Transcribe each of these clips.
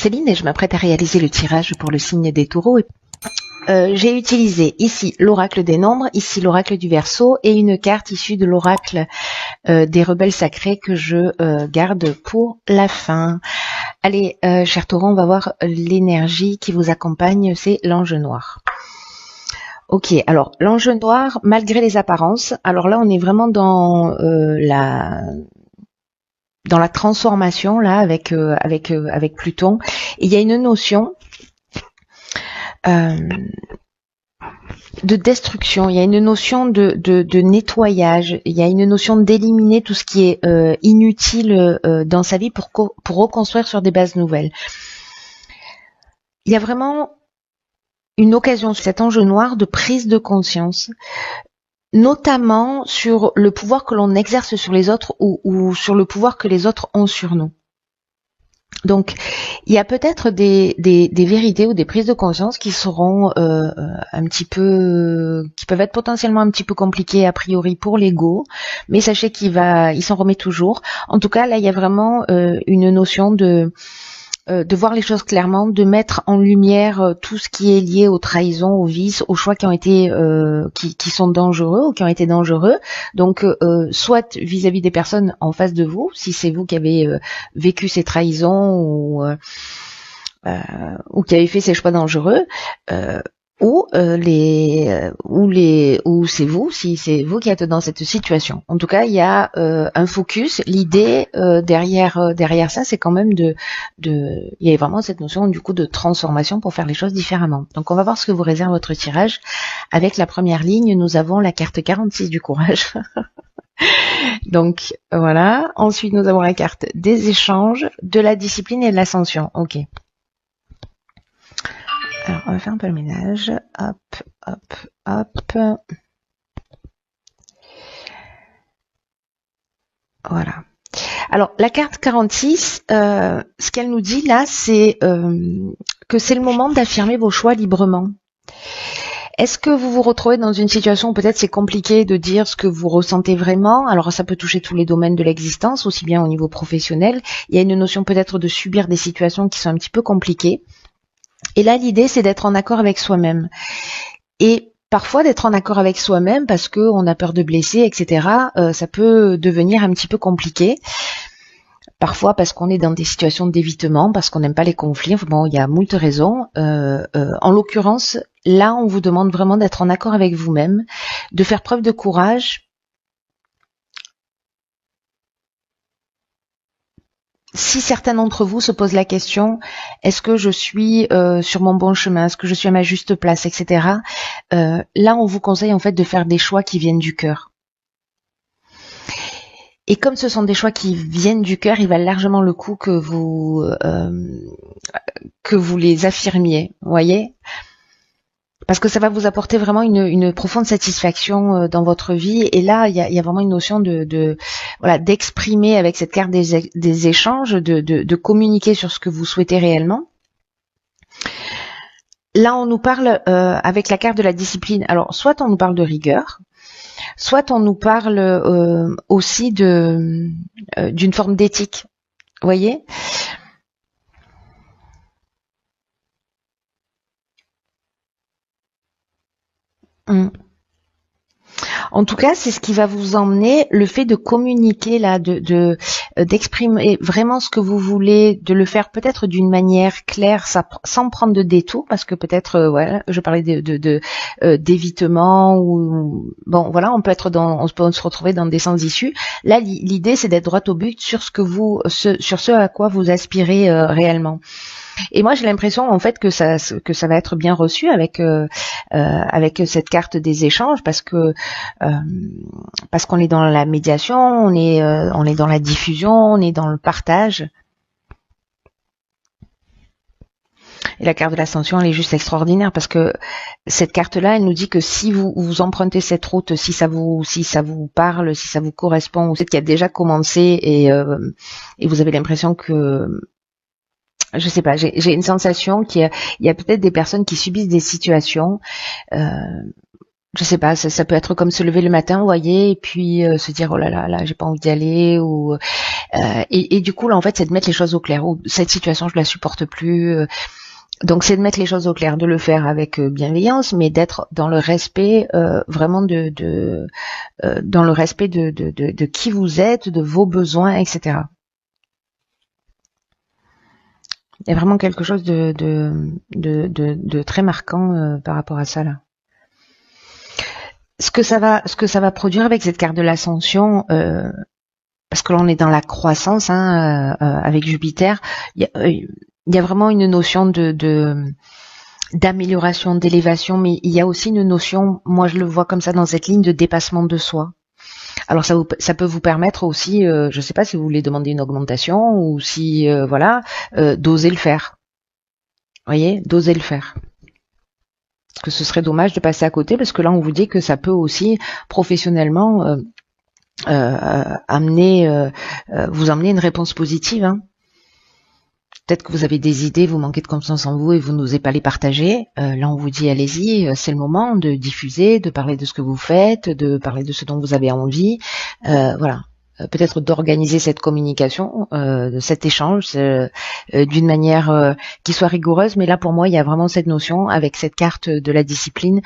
Céline et je m'apprête à réaliser le tirage pour le signe des taureaux. J'ai utilisé ici l'oracle des nombres, ici l'oracle du Verseau et une carte issue de l'oracle des rebelles sacrés que je garde pour la fin. Allez, chers taureaux, on va voir l'énergie qui vous accompagne, c'est l'ange noir. Ok, alors l'ange noir, malgré les apparences, alors là on est vraiment dans la transformation là avec Pluton. Et il y a une notion de destruction, il y a une notion de nettoyage, il y a une notion d'éliminer tout ce qui est inutile dans sa vie pour reconstruire sur des bases nouvelles. Il y a vraiment une occasion sur cet ange noir de prise de conscience, notamment sur le pouvoir que l'on exerce sur les autres ou sur le pouvoir que les autres ont sur nous. Donc, il y a peut-être des vérités ou des prises de conscience qui seront un petit peu, qui peuvent être potentiellement un petit peu compliquées a priori pour l'ego, mais sachez il s'en remet toujours. En tout cas, là, il y a vraiment une notion de voir les choses clairement, de mettre en lumière tout ce qui est lié aux trahisons, aux vices, aux choix qui ont été qui sont dangereux ou qui ont été dangereux. Donc soit vis-à-vis des personnes en face de vous, si c'est vous qui avez vécu ces trahisons ou qui avez fait ces choix dangereux, ou c'est vous, si c'est vous qui êtes dans cette situation. En tout cas, il y a un focus. L'idée derrière ça, c'est quand même il y a vraiment cette notion du coup de transformation pour faire les choses différemment. Donc on va voir ce que vous réserve votre tirage. Avec la première ligne, nous avons la carte 46 du courage. Donc voilà. Ensuite, nous avons la carte des échanges, de la discipline et de l'ascension. Ok. Alors, on va faire un peu le ménage. Hop, hop, hop. Voilà. Alors, la carte 46, ce qu'elle nous dit là, c'est que c'est le moment d'affirmer vos choix librement. Est-ce que vous vous retrouvez dans une situation où peut-être c'est compliqué de dire ce que vous ressentez vraiment? Alors ça peut toucher tous les domaines de l'existence, aussi bien au niveau professionnel. Il y a une notion peut-être de subir des situations qui sont un petit peu compliquées. Et là, l'idée, c'est d'être en accord avec soi-même. Et parfois, d'être en accord avec soi-même parce qu'on a peur de blesser, etc., ça peut devenir un petit peu compliqué. Parfois parce qu'on est dans des situations d'évitement, parce qu'on n'aime pas les conflits. Bon, il y a moult raisons. En l'occurrence, là, on vous demande vraiment d'être en accord avec vous-même, de faire preuve de courage. Si certains d'entre vous se posent la question, est-ce que je suis sur mon bon chemin, est-ce que je suis à ma juste place, etc. Là, on vous conseille en fait de faire des choix qui viennent du cœur. Et comme ce sont des choix qui viennent du cœur, il valent largement le coup que vous les affirmiez, vous voyez ? Parce que ça va vous apporter vraiment une profonde satisfaction dans votre vie. Et là, il y a vraiment une notion d'exprimer avec cette carte des échanges, de communiquer sur ce que vous souhaitez réellement. Là, on nous parle avec la carte de la discipline. Alors, soit on nous parle de rigueur, soit on nous parle aussi d'une forme d'éthique. Vous voyez ? En tout cas, c'est ce qui va vous emmener, le fait de communiquer là, d'exprimer vraiment ce que vous voulez, de le faire peut-être d'une manière claire, sans prendre de détour, parce que peut-être, voilà, je parlais d'évitement ou bon, voilà, on peut se retrouver dans des sens issus. Là, l'idée, c'est d'être droit au but sur sur ce à quoi vous aspirez réellement. Et moi, j'ai l'impression en fait que ça va être bien reçu avec cette carte des échanges parce qu'on est dans la médiation, on est dans la diffusion, on est dans le partage. Et la carte de l'ascension, elle est juste extraordinaire parce que cette carte-là, elle nous dit que si vous empruntez cette route, si ça vous parle, si ça vous correspond, ou c'est qui a déjà commencé et vous avez l'impression que je sais pas, j'ai une sensation qu'il y a peut-être des personnes qui subissent des situations je sais pas, ça peut être comme se lever le matin, vous voyez, et puis se dire oh là, j'ai pas envie d'y aller, ou et du coup là en fait c'est de mettre les choses au clair. Ou cette situation je la supporte plus. Donc c'est de mettre les choses au clair, de le faire avec bienveillance, mais d'être dans le respect vraiment dans le respect de qui vous êtes, de vos besoins, etc. Il y a vraiment quelque chose de très marquant par rapport à ça là. Ce que ça va produire avec cette carte de l'ascension, parce que là on est dans la croissance avec Jupiter, il y a vraiment une notion d'amélioration, d'élévation, mais il y a aussi une notion, moi je le vois comme ça dans cette ligne, de dépassement de soi. Alors ça peut vous permettre aussi, je ne sais pas si vous voulez demander une augmentation ou si d'oser le faire. Vous voyez, d'oser le faire. Parce que ce serait dommage de passer à côté, parce que là on vous dit que ça peut aussi professionnellement vous amener une réponse positive. Hein. Peut-être que vous avez des idées, vous manquez de confiance en vous et vous n'osez pas les partager. Là, on vous dit, allez-y, c'est le moment de diffuser, de parler de ce que vous faites, de parler de ce dont vous avez envie. Voilà. Peut-être d'organiser cette communication, cet échange d'une manière qui soit rigoureuse. Mais là, pour moi, il y a vraiment cette notion, avec cette carte de la discipline,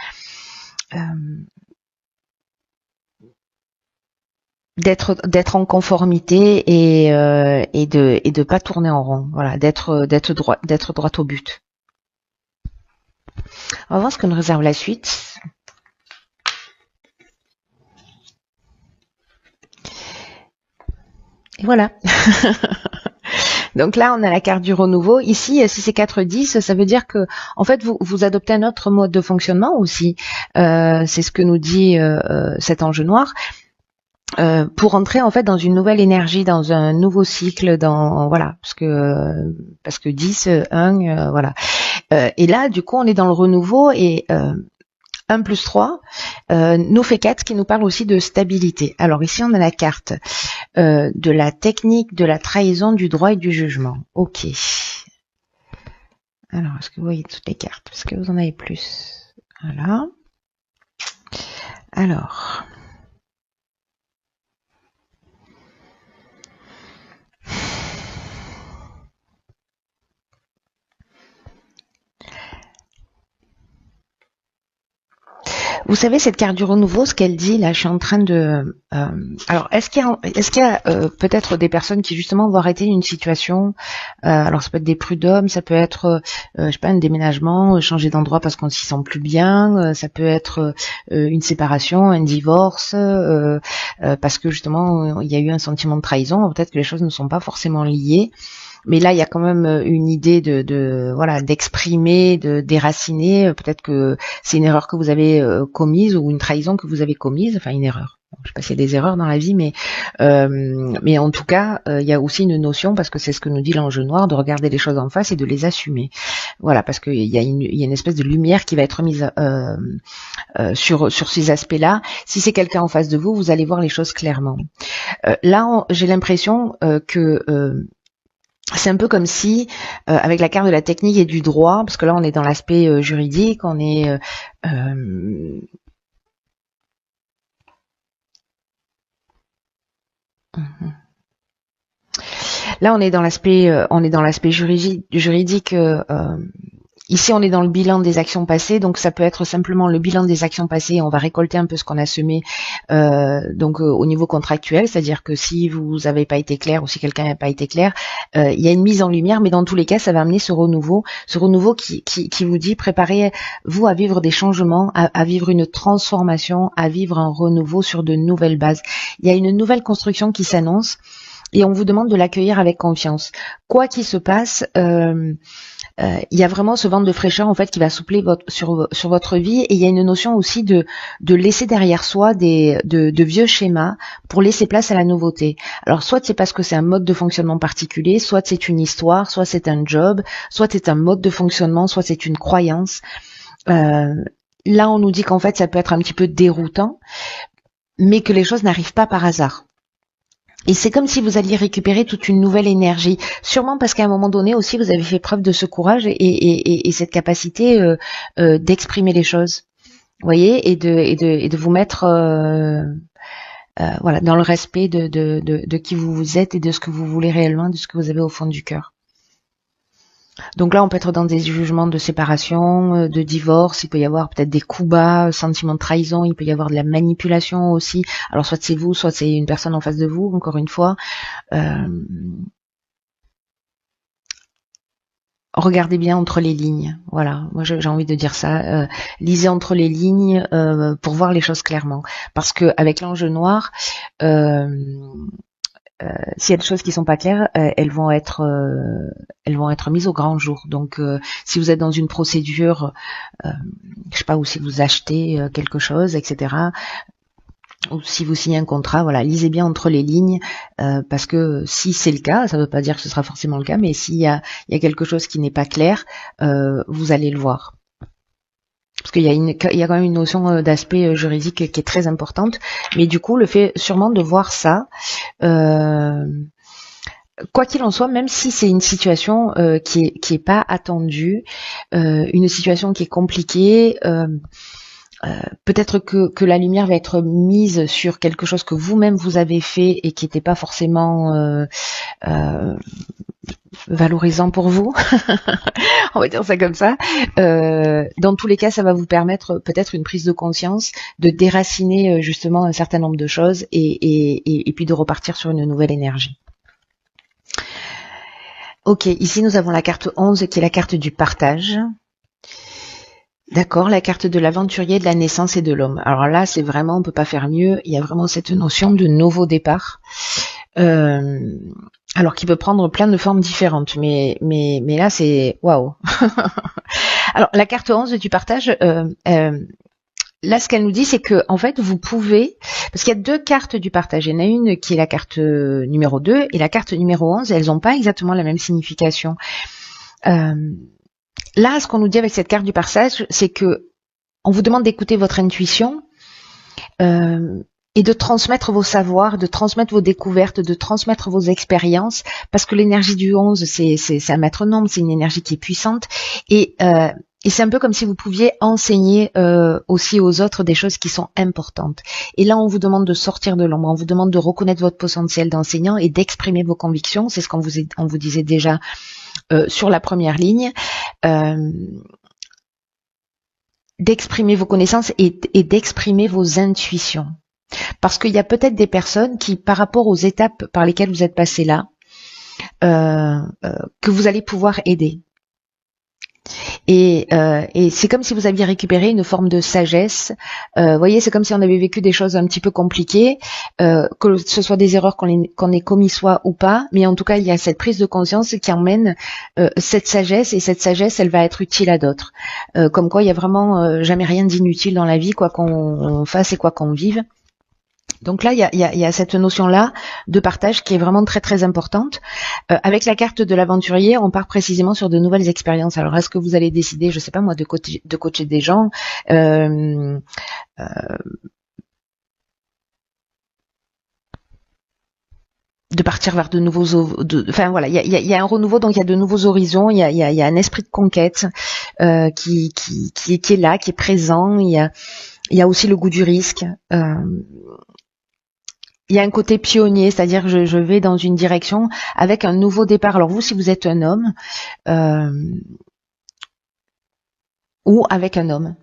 d'être en conformité et de pas tourner en rond. Voilà, d'être droit au but. On va voir ce que nous réserve la suite. Et voilà. Donc là, on a la carte du renouveau. Ici, si c'est 4-10, ça veut dire que, en fait, vous adoptez un autre mode de fonctionnement aussi. C'est ce que nous dit cet ange noir. Pour entrer en fait dans une nouvelle énergie, dans un nouveau cycle, parce que 10, 1, voilà. Et là, du coup, on est dans le renouveau et 1 plus 3 nous fait 4, qui nous parle aussi de stabilité. Alors ici, on a la carte de la technique, de la trahison, du droit et du jugement. Ok. Alors, est-ce que vous voyez toutes les cartes? Est-ce que vous en avez plus? Voilà. Alors... Vous savez, cette carte du renouveau, ce qu'elle dit, là, je suis en train de... alors, est-ce qu'il y a peut-être des personnes qui, justement, vont arrêter une situation, alors ça peut être des prud'hommes, ça peut être, je sais pas, un déménagement, changer d'endroit parce qu'on s'y sent plus bien, ça peut être une séparation, un divorce, parce que, justement, il y a eu un sentiment de trahison, peut-être que les choses ne sont pas forcément liées. Mais là, il y a quand même une idée d'exprimer, de déraciner. Peut-être que c'est une erreur que vous avez commise ou une trahison que vous avez commise. Enfin, une erreur. Je sais pas s'il y a des erreurs dans la vie, mais en tout cas, il y a aussi une notion, parce que c'est ce que nous dit l'ange noir, de regarder les choses en face et de les assumer. Voilà, parce qu'il y a une espèce de lumière qui va être mise sur ces aspects-là. Si c'est quelqu'un en face de vous, vous allez voir les choses clairement. Là, j'ai l'impression que c'est un peu comme si, avec la carte de la technique et du droit, parce que là on est dans l'aspect juridique, on est là on est dans l'aspect juridique. Ici, on est dans le bilan des actions passées, donc ça peut être simplement le bilan des actions passées. On va récolter un peu ce qu'on a semé, au niveau contractuel, c'est-à-dire que si vous n'avez pas été clair ou si quelqu'un n'a pas été clair, il y a une mise en lumière, mais dans tous les cas, ça va amener ce renouveau qui vous dit préparez-vous à vivre des changements, à vivre une transformation, à vivre un renouveau sur de nouvelles bases. Il y a une nouvelle construction qui s'annonce et on vous demande de l'accueillir avec confiance. Quoi qu'il se passe, il y a vraiment ce vent de fraîcheur en fait qui va souffler sur votre vie, et il y a une notion aussi de laisser derrière soi de vieux schémas pour laisser place à la nouveauté. Alors soit c'est parce que c'est un mode de fonctionnement particulier, soit c'est une histoire, soit c'est un job, soit c'est un mode de fonctionnement, soit c'est une croyance. Là on nous dit qu'en fait ça peut être un petit peu déroutant, mais que les choses n'arrivent pas par hasard. Et c'est comme si vous alliez récupérer toute une nouvelle énergie, sûrement parce qu'à un moment donné aussi vous avez fait preuve de ce courage et cette capacité d'exprimer les choses. Vous voyez, et de vous mettre voilà, dans le respect de qui vous êtes et de ce que vous voulez réellement, de ce que vous avez au fond du cœur. Donc là, on peut être dans des jugements de séparation, de divorce, il peut y avoir peut-être des coups bas, sentiments de trahison, il peut y avoir de la manipulation aussi. Alors soit c'est vous, soit c'est une personne en face de vous, encore une fois. Regardez bien entre les lignes. Voilà, moi j'ai envie de dire ça. Lisez entre les lignes pour voir les choses clairement. Parce que avec l'ange noir, s'il y a des choses qui sont pas claires, elles vont être mises au grand jour. Donc, si vous êtes dans une procédure, je sais pas, ou si vous achetez quelque chose, etc., ou si vous signez un contrat, voilà, lisez bien entre les lignes, parce que si c'est le cas, ça ne veut pas dire que ce sera forcément le cas, mais s'il y a quelque chose qui n'est pas clair, vous allez le voir. Parce qu'il y a quand même une notion d'aspect juridique qui est très importante, mais du coup, le fait sûrement de voir ça, quoi qu'il en soit, même si c'est une situation qui est pas attendue, une situation qui est compliquée, peut-être que la lumière va être mise sur quelque chose que vous-même vous avez fait et qui n'était pas forcément valorisant pour vous. On va dire ça comme ça. Dans tous les cas, ça va vous permettre peut-être une prise de conscience, de déraciner justement un certain nombre de choses et puis de repartir sur une nouvelle énergie. Ok, ici nous avons la carte 11 qui est la carte du partage. D'accord, la carte de l'aventurier, de la naissance et de l'homme. Alors là, c'est vraiment, on peut pas faire mieux. Il y a vraiment cette notion de nouveau départ. Alors qui peut prendre plein de formes différentes, mais là c'est waouh. Alors la carte 11 du partage, là ce qu'elle nous dit c'est que en fait vous pouvez, parce qu'il y a deux cartes du partage, il y en a une qui est la carte numéro 2 et la carte numéro 11, elles n'ont pas exactement la même signification. Là ce qu'on nous dit avec cette carte du partage, c'est que on vous demande d'écouter votre intuition, et de transmettre vos savoirs, de transmettre vos découvertes, de transmettre vos expériences, parce que l'énergie du 11, c'est un maître nombre, c'est une énergie qui est puissante, et c'est un peu comme si vous pouviez enseigner aussi aux autres des choses qui sont importantes. Et là, on vous demande de sortir de l'ombre, on vous demande de reconnaître votre potentiel d'enseignant et d'exprimer vos convictions, c'est ce qu'on vous disait déjà sur la première ligne, d'exprimer vos connaissances et d'exprimer vos intuitions. Parce qu'il y a peut-être des personnes qui, par rapport aux étapes par lesquelles vous êtes passé là, que vous allez pouvoir aider. Et c'est comme si vous aviez récupéré une forme de sagesse. Vous voyez, c'est comme si on avait vécu des choses un petit peu compliquées, que ce soit des erreurs qu'on ait commis soit ou pas, mais en tout cas, il y a cette prise de conscience qui emmène cette sagesse, et cette sagesse, elle va être utile à d'autres. Comme quoi, il y a vraiment jamais rien d'inutile dans la vie, quoi qu'on fasse et quoi qu'on vive. Donc là, il y a cette notion-là de partage qui est vraiment très très importante. Avec la carte de l'aventurier, on part précisément sur de nouvelles expériences. Alors, est-ce que vous allez décider, je sais pas moi, de coacher des gens, de partir vers de nouveaux, enfin voilà, il y a un renouveau, donc il y a de nouveaux horizons, il y a un esprit de conquête qui est là, qui est présent. Il y a aussi le goût du risque. Il y a un côté pionnier, c'est-à-dire que je vais dans une direction avec un nouveau départ. Alors vous, si vous êtes un homme, ou avec un homme.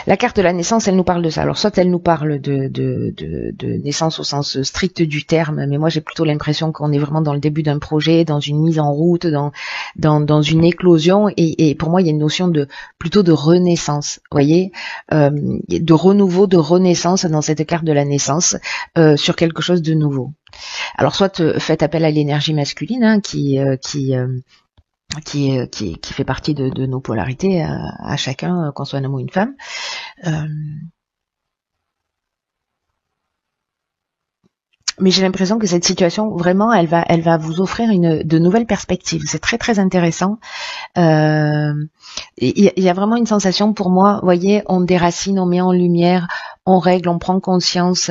La carte de la naissance, elle nous parle de ça. Alors soit elle nous parle de naissance au sens strict du terme, mais moi j'ai plutôt l'impression qu'on est vraiment dans le début d'un projet, dans une mise en route, dans une éclosion, et pour moi il y a une notion plutôt de renaissance, vous voyez, de renouveau, de renaissance dans cette carte de la naissance, sur quelque chose de nouveau. Alors soit faites appel à l'énergie masculine, hein, qui fait partie de nos polarités à chacun, qu'on soit un homme ou une femme. Mais j'ai l'impression que cette situation, vraiment, elle va vous offrir de nouvelles perspectives. C'est très très intéressant. Il y a vraiment une sensation pour moi, vous voyez, on déracine, on met en lumière, on règle, on prend conscience.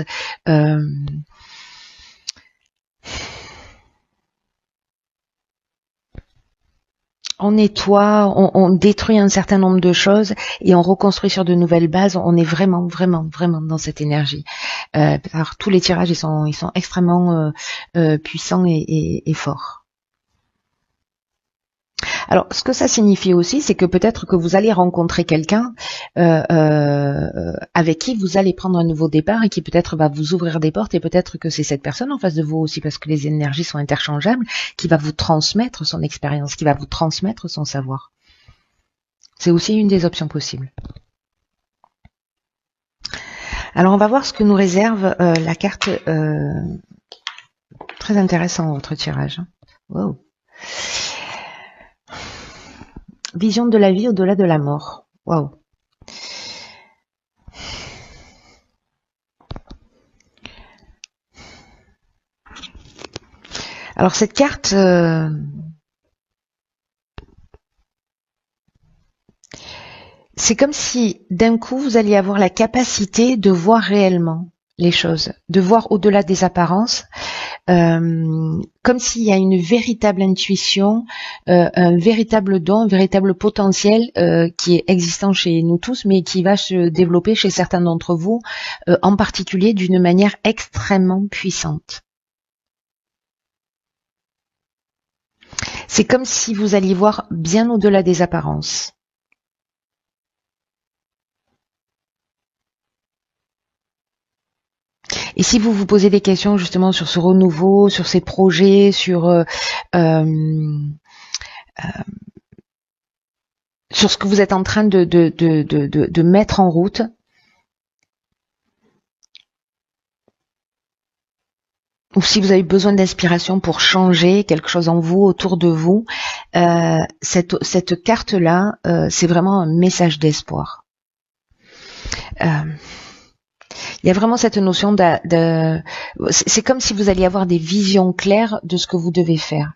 on nettoie, on détruit un certain nombre de choses et on reconstruit sur de nouvelles bases. On est vraiment, vraiment, vraiment dans cette énergie. Alors tous les tirages, ils sont extrêmement puissants et forts. Alors, ce que ça signifie aussi, c'est que peut-être que vous allez rencontrer quelqu'un avec qui vous allez prendre un nouveau départ et qui peut-être va vous ouvrir des portes, et peut-être que c'est cette personne en face de vous aussi, parce que les énergies sont interchangeables, qui va vous transmettre son expérience, qui va vous transmettre son savoir. C'est aussi une des options possibles. Alors, on va voir ce que nous réserve la carte. Très intéressant, votre tirage. Wow. Vision de la vie au-delà de la mort. Waouh. Alors cette carte, c'est comme si d'un coup vous alliez avoir la capacité de voir réellement les choses, de voir au-delà des apparences, comme s'il y a une véritable intuition, un véritable don, un véritable potentiel qui est existant chez nous tous, mais qui va se développer chez certains d'entre vous, en particulier d'une manière extrêmement puissante. C'est comme si vous alliez voir bien au-delà des apparences. Et si vous vous posez des questions justement sur ce renouveau, sur ces projets, sur ce que vous êtes en train de mettre en route, ou si vous avez besoin d'inspiration pour changer quelque chose en vous, autour de vous, cette carte-là, c'est vraiment un message d'espoir. Il y a vraiment cette notion c'est comme si vous alliez avoir des visions claires de ce que vous devez faire.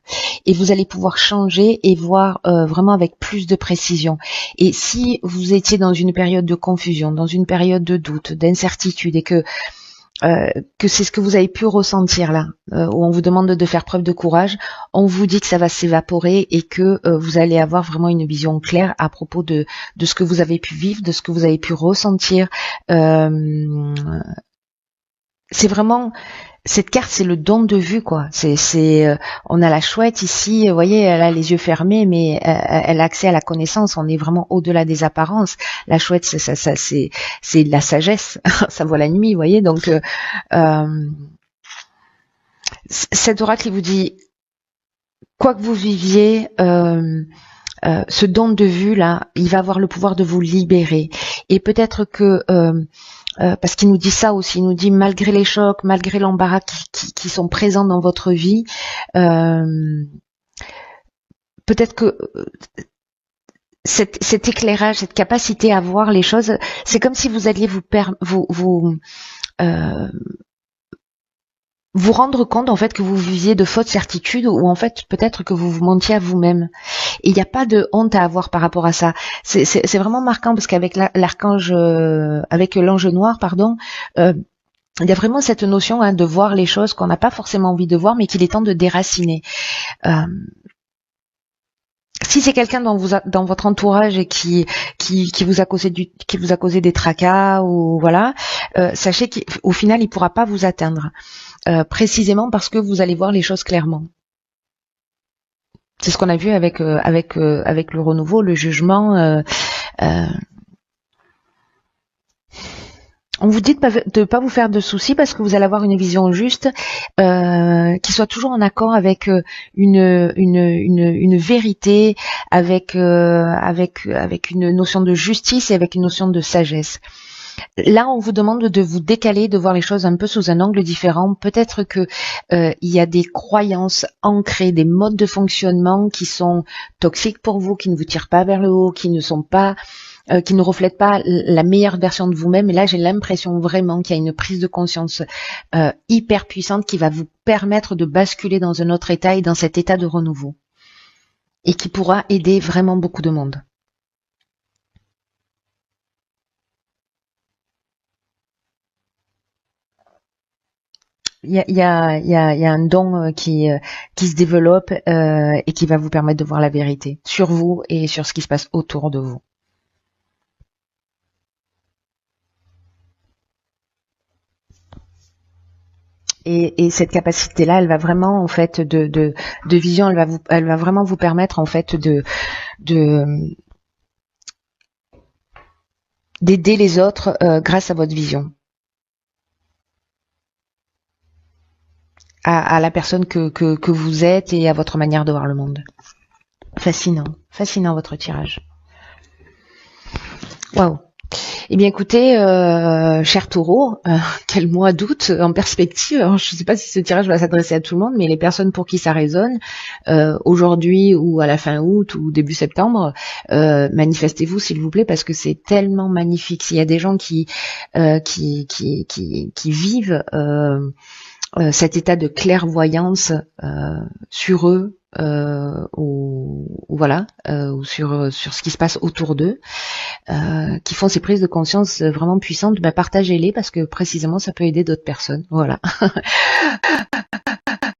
Et vous allez pouvoir changer et voir vraiment avec plus de précision. Et si vous étiez dans une période de confusion, dans une période de doute, d'incertitude, et que c'est ce que vous avez pu ressentir là, où on vous demande de faire preuve de courage, on vous dit que ça va s'évaporer et que vous allez avoir vraiment une vision claire à propos de ce que vous avez pu vivre, de ce que vous avez pu ressentir. C'est vraiment, cette carte, c'est le don de vue, quoi. On a la chouette ici, vous voyez, elle a les yeux fermés, mais elle a accès à la connaissance. On est vraiment au-delà des apparences. La chouette, c'est de la sagesse. Ça voit la nuit, vous voyez. Donc, cet oracle, il vous dit, quoi que vous viviez, ce don de vue là, il va avoir le pouvoir de vous libérer. Et peut-être que parce qu'il nous dit ça aussi, il nous dit malgré les chocs, malgré l'embarras qui sont présents dans votre vie, peut-être que cet éclairage, cette capacité à voir les choses, c'est comme si vous alliez vous rendre compte en fait que vous viviez de fausses certitudes, ou en fait peut-être que vous vous mentiez à vous-même. Et il n'y a pas de honte à avoir par rapport à ça. C'est vraiment marquant parce qu'avec l'archange, avec l'ange noir, pardon, il y a vraiment cette notion de voir les choses qu'on n'a pas forcément envie de voir, mais qu'il est temps de déraciner. Si c'est quelqu'un dans votre entourage et qui vous a causé des tracas, ou voilà, sachez qu'au final il pourra pas vous atteindre. Précisément parce que vous allez voir les choses clairement. C'est ce qu'on a vu avec le renouveau, le jugement. On vous dit de pas vous faire de soucis parce que vous allez avoir une vision juste, qui soit toujours en accord avec une vérité, avec une notion de justice et avec une notion de sagesse. Là, on vous demande de vous décaler, de voir les choses un peu sous un angle différent. Peut-être que il y a des croyances ancrées, des modes de fonctionnement qui sont toxiques pour vous, qui ne vous tirent pas vers le haut, qui ne reflètent pas la meilleure version de vous-même. Et là, j'ai l'impression vraiment qu'il y a une prise de conscience hyper puissante qui va vous permettre de basculer dans un autre état et dans cet état de renouveau. Et qui pourra aider vraiment beaucoup de monde. Il y a un don qui se développe et qui va vous permettre de voir la vérité sur vous et sur ce qui se passe autour de vous. Et cette capacité-là, elle va vraiment en fait de vision, elle va vraiment vous permettre en fait de d'aider les autres grâce à votre vision, à la personne que vous êtes et à votre manière de voir le monde. Fascinant, fascinant votre tirage. Waouh. Eh bien écoutez, cher taureau, quel mois d'août en perspective. Alors, je ne sais pas si ce tirage va s'adresser à tout le monde, mais les personnes pour qui ça résonne, aujourd'hui ou à la fin août ou début septembre, manifestez-vous s'il vous plaît, parce que c'est tellement magnifique. S'il y a des gens qui vivent cet état de clairvoyance sur eux, ou voilà, ou sur ce qui se passe autour d'eux, qui font ces prises de conscience vraiment puissantes, partagez-les parce que précisément ça peut aider d'autres personnes. Voilà.